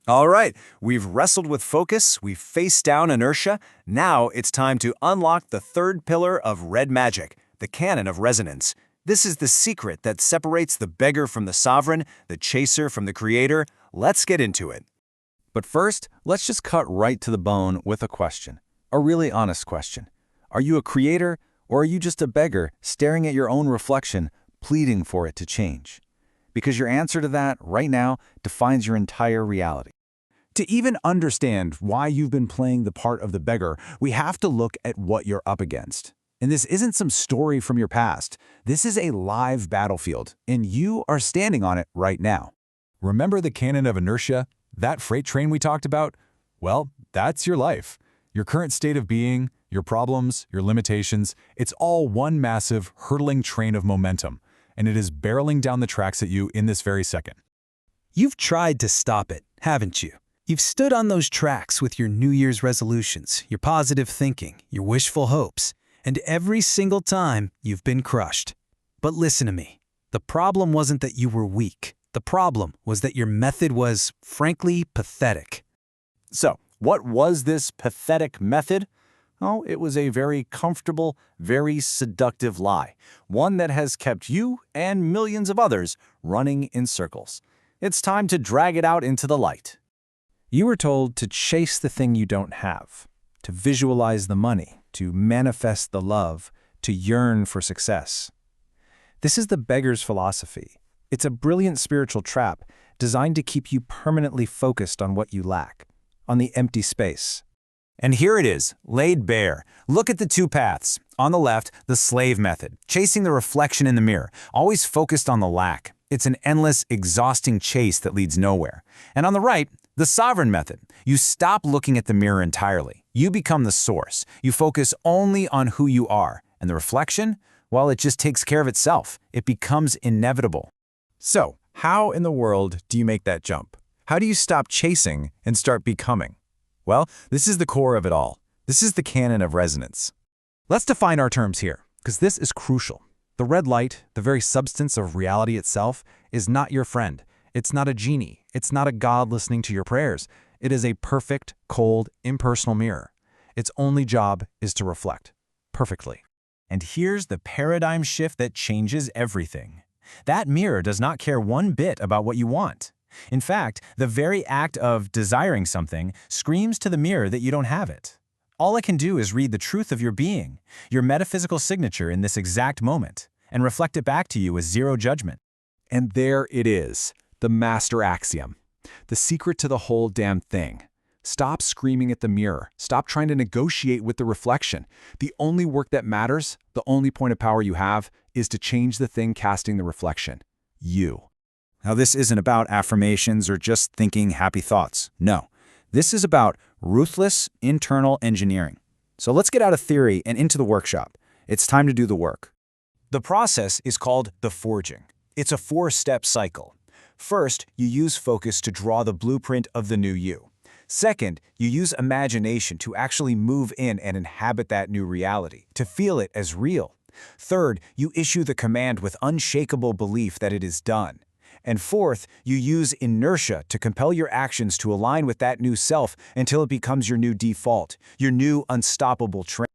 All right, we've wrestled with focus, we've faced down inertia. Now it's time to unlock the third pillar of red magic, the Canon of Resonance. This is the secret that separates the beggar from the sovereign, the chaser from the creator. Let's get into it. But first, let's just cut right to the bone with a question. A really honest question. Are you a creator, or are you just a beggar staring at your own reflection, pleading for it to change? Because your answer to that, right now, defines your entire reality. To even understand why you've been playing the part of the beggar, we have to look at what you're up against. And this isn't some story from your past. This is a live battlefield, and you are standing on it right now. Remember the canon of inertia? That freight train we talked about? Well, that's your life. Your current state of being, your problems, your limitations, it's all one massive, hurtling train of momentum, and it is barreling down the tracks at you in this very second. You've tried to stop it, haven't you? You've stood on those tracks with your New Year's resolutions, your positive thinking, your wishful hopes, and every single time you've been crushed. But listen to me. The problem wasn't that you were weak. The problem was that your method was, frankly, pathetic. So, what was this pathetic method? Oh, it was a very comfortable, very seductive lie, one that has kept you and millions of others running in circles. It's time to drag it out into the light. You were told to chase the thing you don't have, to visualize the money, to manifest the love, to yearn for success. This is the beggar's philosophy. It's a brilliant spiritual trap designed to keep you permanently focused on what you lack, on the empty space. And here it is, laid bare. Look at the two paths. On the left, the slave method, chasing the reflection in the mirror, always focused on the lack. It's an endless, exhausting chase that leads nowhere. And on the right, the sovereign method. You stop looking at the mirror entirely. You become the source. You focus only on who you are. And the reflection? Well, it just takes care of itself. It becomes inevitable. So, how in the world do you make that jump? How do you stop chasing and start becoming? Well, this is the core of it all. This is the Canon of Resonance. Let's define our terms here, because this is crucial. The red light, the very substance of reality itself, is not your friend. It's not a genie. It's not a god listening to your prayers. It is a perfect, cold, impersonal mirror. Its only job is to reflect perfectly. And here's the paradigm shift that changes everything. That mirror does not care one bit about what you want. In fact, the very act of desiring something screams to the mirror that you don't have it. All it can do is read the truth of your being, your metaphysical signature in this exact moment, and reflect it back to you with zero judgment. And there it is, the master axiom, the secret to the whole damn thing. Stop screaming at the mirror. Stop trying to negotiate with the reflection. The only work that matters, the only point of power you have, is to change the thing casting the reflection. You. Now, this isn't about affirmations or just thinking happy thoughts. No, this is about ruthless internal engineering. So let's get out of theory and into the workshop. It's time to do the work. The process is called the forging. It's a 4-step cycle. First, you use focus to draw the blueprint of the new you. Second, you use imagination to actually move in and inhabit that new reality, to feel it as real. Third, you issue the command with unshakable belief that it is done. And fourth, you use inertia to compel your actions to align with that new self until it becomes your new default, your new unstoppable trend.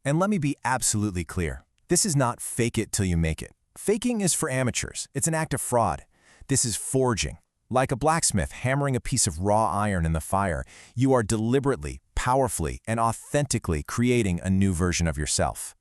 And let me be absolutely clear. This is not fake it till you make it. Faking is for amateurs. It's an act of fraud. This is forging. Like a blacksmith hammering a piece of raw iron in the fire, you are deliberately, powerfully, and authentically creating a new version of yourself.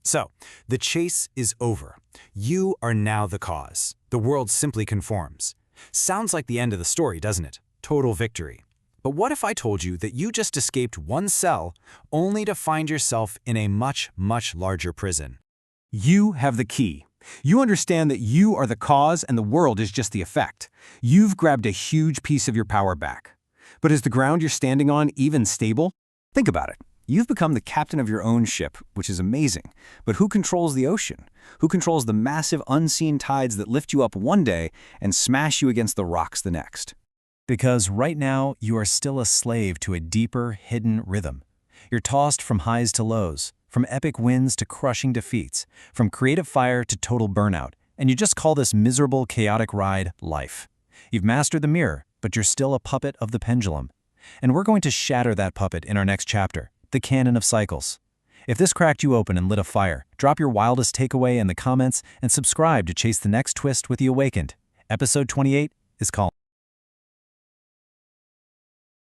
So, the chase is over. You are now the cause. The world simply conforms. Sounds like the end of the story, doesn't it? Total victory. But what if I told you that you just escaped one cell only to find yourself in a much, much larger prison? You have the key. You understand that you are the cause and the world is just the effect. You've grabbed a huge piece of your power back. But is the ground you're standing on even stable? Think about it. You've become the captain of your own ship, which is amazing. But who controls the ocean? Who controls the massive unseen tides that lift you up one day and smash you against the rocks the next? Because right now, you are still a slave to a deeper, hidden rhythm. You're tossed from highs to lows, from epic wins to crushing defeats, from creative fire to total burnout, and you just call this miserable, chaotic ride life. You've mastered the mirror, but you're still a puppet of the pendulum. And we're going to shatter that puppet in our next chapter, the Canon of Cycles. If this cracked you open and lit a fire, drop your wildest takeaway in the comments and subscribe to chase the next twist with the Awakened. Episode 28 is called